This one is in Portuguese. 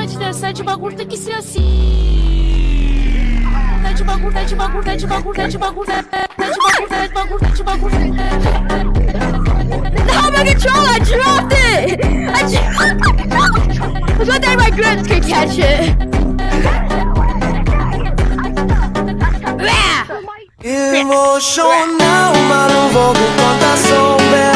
Imagina, sai de bagulho tem que ser assim. Sai de bagulho, sai de bagulho, sai de bagulho, sai de bagulho, sai de bagulho, sai de bagulho, sai de bagulho. How am I control? I dropped it! I thought that my grips could catch it. Emotional, ma non voglio quanta sombra